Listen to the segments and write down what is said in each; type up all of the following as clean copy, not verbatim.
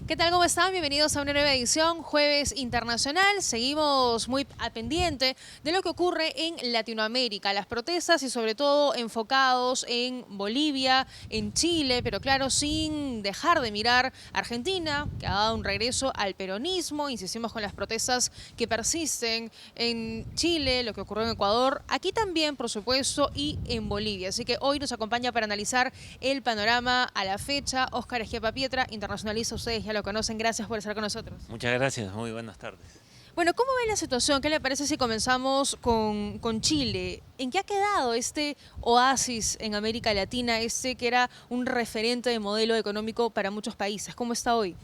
¿Qué tal? ¿Cómo están? Bienvenidos a una nueva edición, Jueves Internacional. Seguimos muy al pendiente de lo que ocurre en Latinoamérica, las protestas y sobre todo enfocados en Bolivia, en Chile, pero claro, sin dejar de mirar Argentina, que ha dado un regreso al peronismo. Insistimos con las protestas que persisten en Chile, lo que ocurrió en Ecuador, aquí también, por supuesto, y en Bolivia. Así que hoy nos acompaña para analizar el panorama a la fecha Óscar Esquiapapietra, internacionalista. Ustedes ya lo conocen. Gracias por estar con nosotros. Muchas gracias, muy buenas tardes. Bueno, ¿cómo ve la situación? ¿Qué le parece si comenzamos con Chile? ¿En qué ha quedado este oasis en América Latina, este que era un referente de modelo económico para muchos países? ¿Cómo está hoy?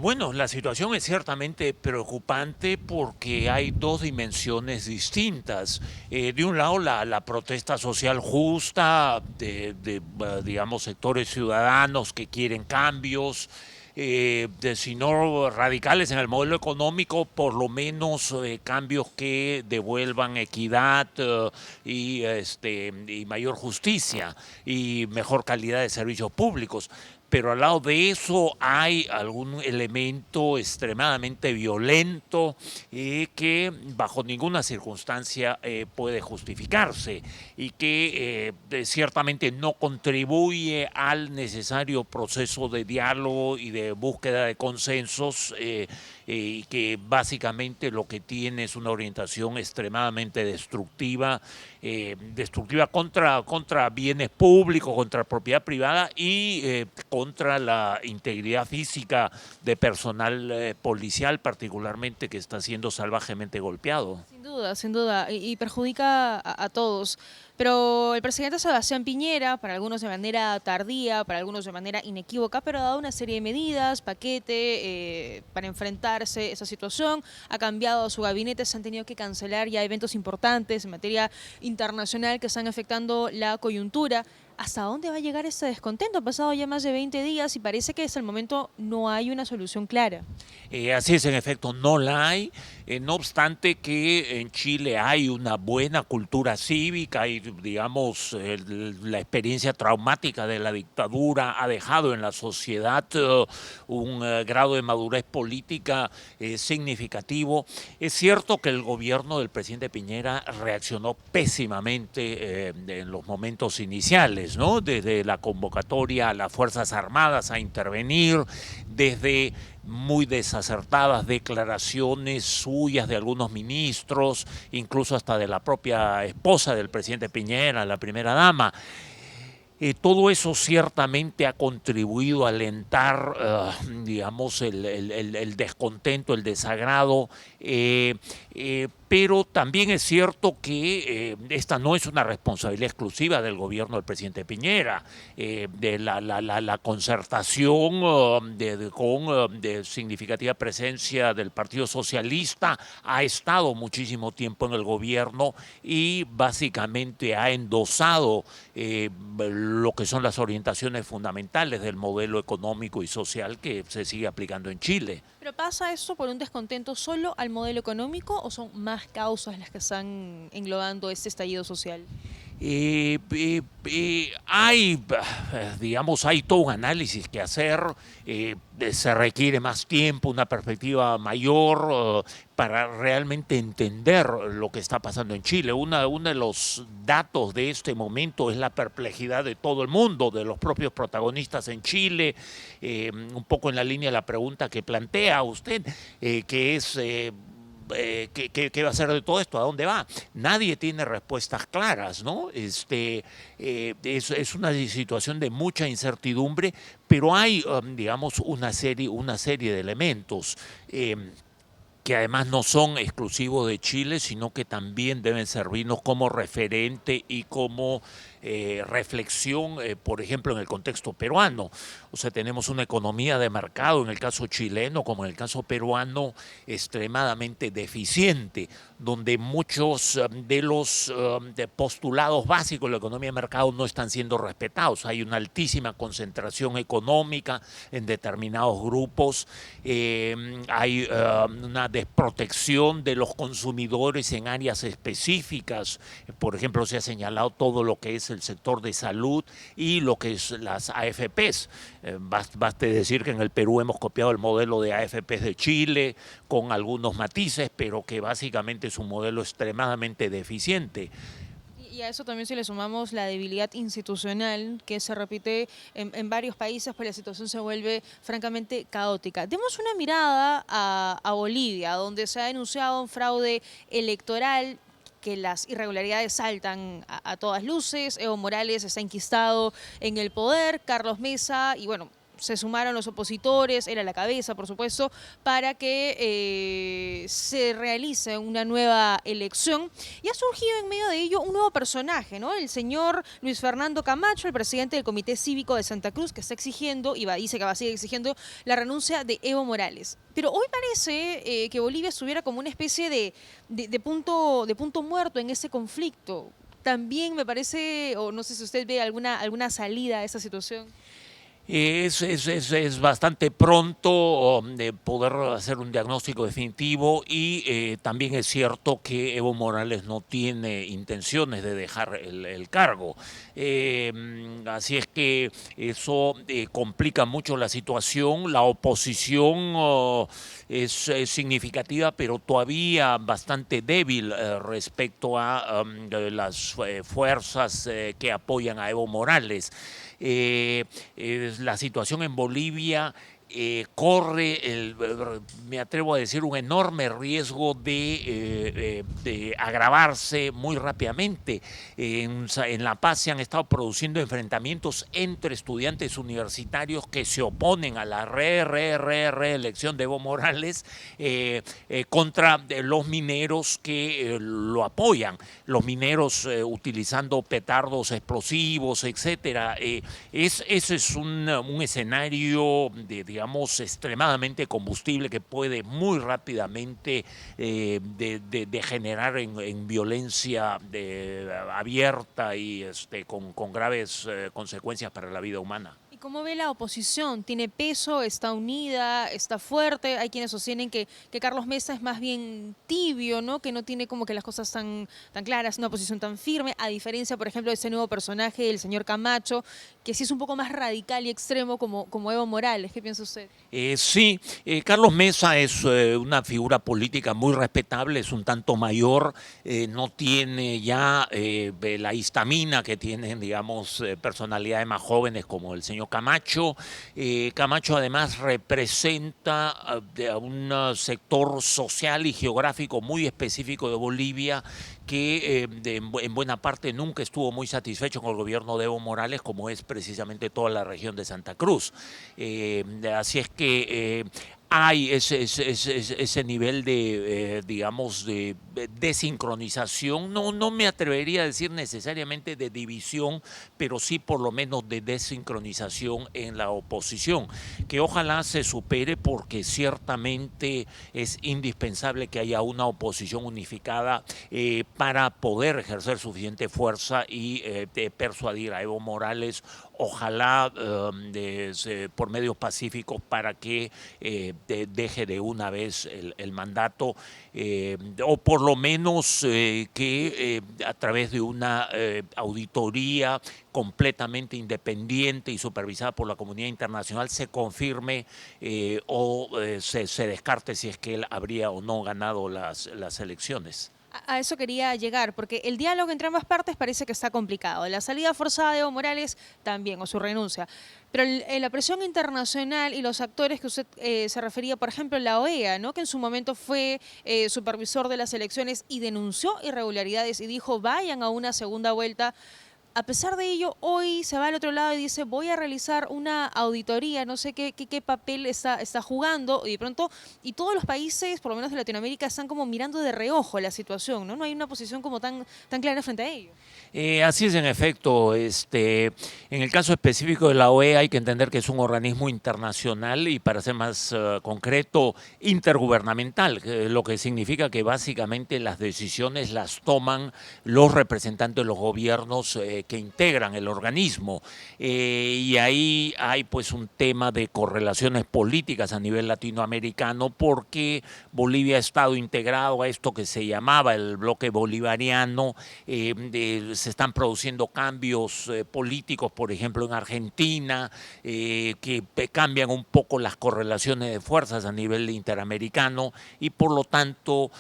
Bueno, la situación es ciertamente preocupante porque hay dos dimensiones distintas. De un lado, la protesta social justa digamos, sectores ciudadanos que quieren cambios, si no radicales en el modelo económico, por lo menos cambios que devuelvan equidad y mayor justicia y mejor calidad de servicios públicos. Pero al lado de eso hay algún elemento extremadamente violento que bajo ninguna circunstancia puede justificarse y que ciertamente no contribuye al necesario proceso de diálogo y de búsqueda de consensos y que básicamente lo que tiene es una orientación extremadamente destructiva contra bienes públicos, contra propiedad privada y contra la integridad física de personal policial, particularmente que está siendo salvajemente golpeado. Sin duda, y perjudica a todos. Pero el presidente Sebastián Piñera, para algunos de manera tardía, para algunos de manera inequívoca, pero ha dado una serie de medidas, paquete, para enfrentarse a esa situación. Ha cambiado su gabinete, se han tenido que cancelar ya eventos importantes en materia internacional que están afectando la coyuntura. ¿Hasta dónde va a llegar este descontento? Ha pasado ya más de 20 días y parece que hasta el momento no hay una solución clara. Así es, en efecto, no la hay. No obstante que en Chile hay una buena cultura cívica y, digamos, la experiencia traumática de la dictadura ha dejado en la sociedad un grado de madurez política significativo. Es cierto que el gobierno del presidente Piñera reaccionó pésimamente en los momentos iniciales, ¿no? Desde la convocatoria a las Fuerzas Armadas a intervenir, desde muy desacertadas declaraciones suyas de algunos ministros, incluso hasta de la propia esposa del presidente Piñera, la primera dama. Todo eso ciertamente ha contribuido a alentar, digamos, el descontento, el desagrado, pero también es cierto que esta no es una responsabilidad exclusiva del gobierno del presidente Piñera. De la concertación con significativa presencia del Partido Socialista ha estado muchísimo tiempo en el gobierno y básicamente ha endosado lo que son las orientaciones fundamentales del modelo económico y social que se sigue aplicando en Chile. ¿Pero pasa eso por un descontento solo al modelo económico o son más causas las que están englobando este estallido social? Hay, digamos, hay todo un análisis que hacer, se requiere más tiempo, una perspectiva mayor para realmente entender lo que está pasando en Chile. Uno de los datos de este momento es la perplejidad de todo el mundo, de los propios protagonistas en Chile, un poco en la línea de la pregunta que plantea usted, que es... ¿qué va a hacer de todo esto? ¿A dónde va? Nadie tiene respuestas claras, ¿no? Es una situación de mucha incertidumbre, pero hay, digamos, una serie de elementos. Que además no son exclusivos de Chile, sino que también deben servirnos como referente y como reflexión, por ejemplo, en el contexto peruano. O sea, tenemos una economía de mercado, en el caso chileno como en el caso peruano, extremadamente deficiente, donde muchos de los de postulados básicos de la economía de mercado no están siendo respetados. Hay una altísima concentración económica en determinados grupos, hay una de protección de los consumidores en áreas específicas. Por ejemplo, se ha señalado todo lo que es el sector de salud y lo que es las AFPs. Baste decir que en el Perú hemos copiado el modelo de AFPs de Chile con algunos matices, pero que básicamente es un modelo extremadamente deficiente. Y a eso también si le sumamos la debilidad institucional que se repite en varios países, pues la situación se vuelve francamente caótica. Demos una mirada a Bolivia, donde se ha denunciado un fraude electoral, que las irregularidades saltan a todas luces. Evo Morales está enquistado en el poder, Carlos Mesa, y bueno, se sumaron los opositores, él a la cabeza, por supuesto, para que se realice una nueva elección. Y ha surgido en medio de ello un nuevo personaje, ¿no? El señor Luis Fernando Camacho, el presidente del Comité Cívico de Santa Cruz, que está exigiendo, dice que va a seguir exigiendo la renuncia de Evo Morales. Pero hoy parece que Bolivia estuviera como una especie de punto muerto en ese conflicto. También me parece, o no sé si usted ve alguna salida a esa situación. Es bastante pronto de poder hacer un diagnóstico definitivo y también es cierto que Evo Morales no tiene intenciones de dejar el cargo. Así es que eso complica mucho la situación. La oposición es significativa, pero todavía bastante débil respecto a las fuerzas que apoyan a Evo Morales. La situación en Bolivia corre, me atrevo a decir, un enorme riesgo de agravarse muy rápidamente. En La Paz se han estado produciendo enfrentamientos entre estudiantes universitarios que se oponen a la reelección de Evo Morales contra los mineros que lo apoyan. Los mineros utilizando petardos explosivos, etcétera. Ese es un escenario digamos, extremadamente combustible que puede muy rápidamente degenerar en violencia abierta y con graves consecuencias para la vida humana. ¿Y cómo ve la oposición? ¿Tiene peso? ¿Está unida? ¿Está fuerte? Hay quienes sostienen que Carlos Mesa es más bien tibio, ¿no? Que no tiene como que las cosas tan claras, una posición tan firme, a diferencia, por ejemplo, de ese nuevo personaje, el señor Camacho, que sí es un poco más radical y extremo como Evo Morales. ¿Qué piensa usted? Sí, Carlos Mesa es una figura política muy respetable, es un tanto mayor, no tiene ya la histamina que tienen, digamos, personalidades más jóvenes como el señor Camacho. Camacho además representa a un sector social y geográfico muy específico de Bolivia que en buena parte nunca estuvo muy satisfecho con el gobierno de Evo Morales, como es precisamente toda la región de Santa Cruz. Así es que hay ese nivel de, digamos, de desincronización. No me atrevería a decir necesariamente de división, pero sí por lo menos de desincronización en la oposición, que ojalá se supere porque ciertamente es indispensable que haya una oposición unificada para poder ejercer suficiente fuerza y persuadir a Evo Morales, ojalá por medios pacíficos, para que deje de una vez el mandato, o por lo menos que a través de una auditoría completamente independiente y supervisada por la comunidad internacional se confirme o se descarte si es que él habría o no ganado las elecciones. A eso quería llegar, porque el diálogo entre ambas partes parece que está complicado. La salida forzada de Evo Morales también, o su renuncia. Pero la presión internacional y los actores que usted se refería, por ejemplo, la OEA, ¿no? Que en su momento fue supervisor de las elecciones y denunció irregularidades y dijo vayan a una segunda vuelta. A pesar de ello, hoy se va al otro lado y dice voy a realizar una auditoría, no sé qué papel está jugando, y de pronto, y todos los países, por lo menos de Latinoamérica, están como mirando de reojo la situación, ¿no? No hay una posición como tan clara frente a ello. Así es, en efecto. En el caso específico de la OEA hay que entender que es un organismo internacional y, para ser más concreto, intergubernamental, lo que significa que básicamente las decisiones las toman los representantes de los gobiernos que integran el organismo. Y ahí hay pues un tema de correlaciones políticas a nivel latinoamericano, porque Bolivia ha estado integrado a esto que se llamaba el bloque bolivariano. Se están produciendo cambios políticos, por ejemplo en Argentina, que cambian un poco las correlaciones de fuerzas a nivel interamericano y por lo tanto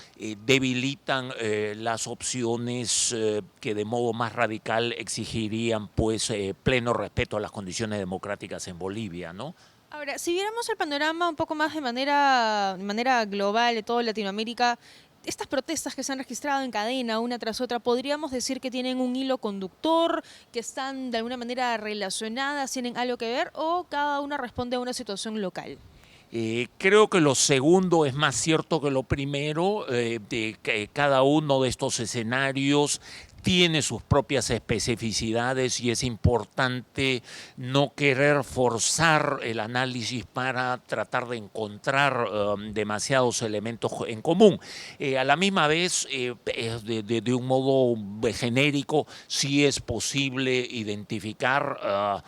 debilitan las opciones que de modo más radical exigirían pues pleno respeto a las condiciones democráticas en Bolivia, ¿no? Ahora, si viéramos el panorama un poco más de manera global de toda Latinoamérica, estas protestas que se han registrado en cadena, una tras otra, ¿podríamos decir que tienen un hilo conductor, que están de alguna manera relacionadas, tienen algo que ver, o cada una responde a una situación local? Creo que lo segundo es más cierto que lo primero, de que cada uno de estos escenarios tiene sus propias especificidades y es importante no querer forzar el análisis para tratar de encontrar demasiados elementos en común. A la misma vez, de un modo genérico, sí es posible identificar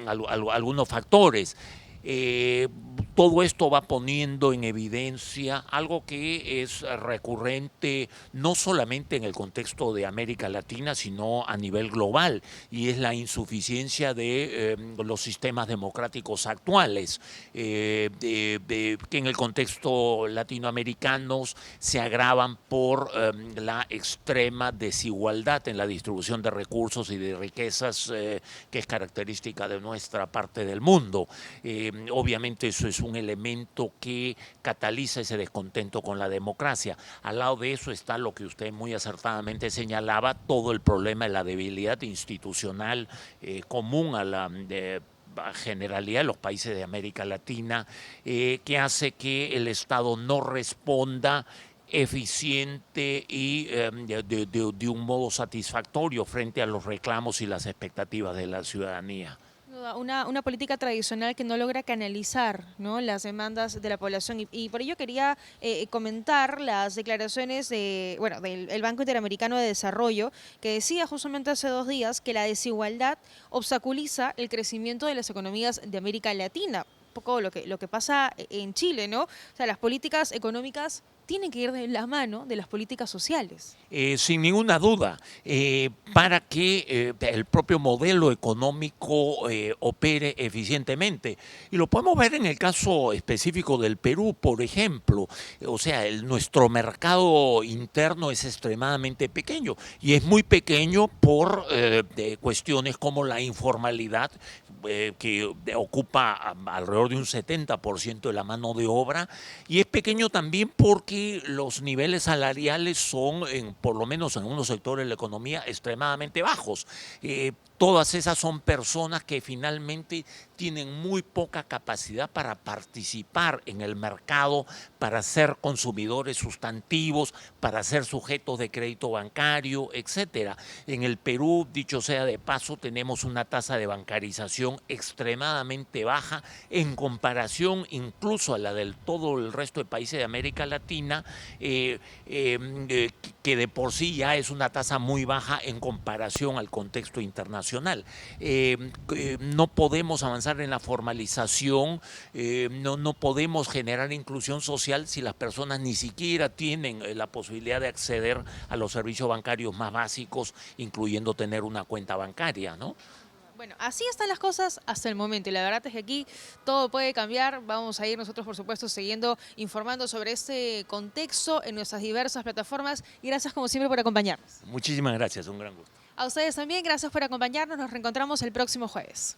algunos factores. Eh, Todo esto va poniendo en evidencia algo que es recurrente no solamente en el contexto de América Latina, sino a nivel global, y es la insuficiencia de los sistemas democráticos actuales, que en el contexto latinoamericano se agravan por la extrema desigualdad en la distribución de recursos y de riquezas que es característica de nuestra parte del mundo. Obviamente eso es un elemento que cataliza ese descontento con la democracia. Al lado de eso está lo que usted muy acertadamente señalaba, todo el problema de la debilidad institucional común a la generalidad de los países de América Latina, que hace que el Estado no responda eficiente y de un modo satisfactorio frente a los reclamos y las expectativas de la ciudadanía. Una política tradicional que no logra canalizar, ¿no?, las demandas de la población. Y por ello quería comentar las declaraciones del Banco Interamericano de Desarrollo, que decía justamente hace 2 días que la desigualdad obstaculiza el crecimiento de las economías de América Latina. Un poco lo que pasa en Chile, ¿no? O sea, las políticas económicas tienen que ir de la mano de las políticas sociales. Sin ninguna duda, para que el propio modelo económico opere eficientemente. Y lo podemos ver en el caso específico del Perú, por ejemplo. O sea, nuestro mercado interno es extremadamente pequeño y es muy pequeño por cuestiones como la informalidad, que ocupa alrededor de un 70% de la mano de obra, y es pequeño también porque los niveles salariales son, por lo menos en unos sectores de la economía, extremadamente bajos. Todas esas son personas que finalmente tienen muy poca capacidad para participar en el mercado, para ser consumidores sustantivos, para ser sujetos de crédito bancario, etcétera. En el Perú, dicho sea de paso, tenemos una tasa de bancarización extremadamente baja en comparación incluso a la del todo el resto de países de América Latina, que de por sí ya es una tasa muy baja en comparación al contexto internacional. No podemos avanzar en la formalización, no podemos generar inclusión social si las personas ni siquiera tienen la posibilidad de acceder a los servicios bancarios más básicos, incluyendo tener una cuenta bancaria, ¿no? Bueno, así están las cosas hasta el momento y la verdad es que aquí todo puede cambiar. Vamos a ir nosotros, por supuesto, siguiendo informando sobre este contexto en nuestras diversas plataformas y gracias como siempre por acompañarnos. Muchísimas gracias, un gran gusto. A ustedes también, gracias por acompañarnos. Nos reencontramos el próximo jueves.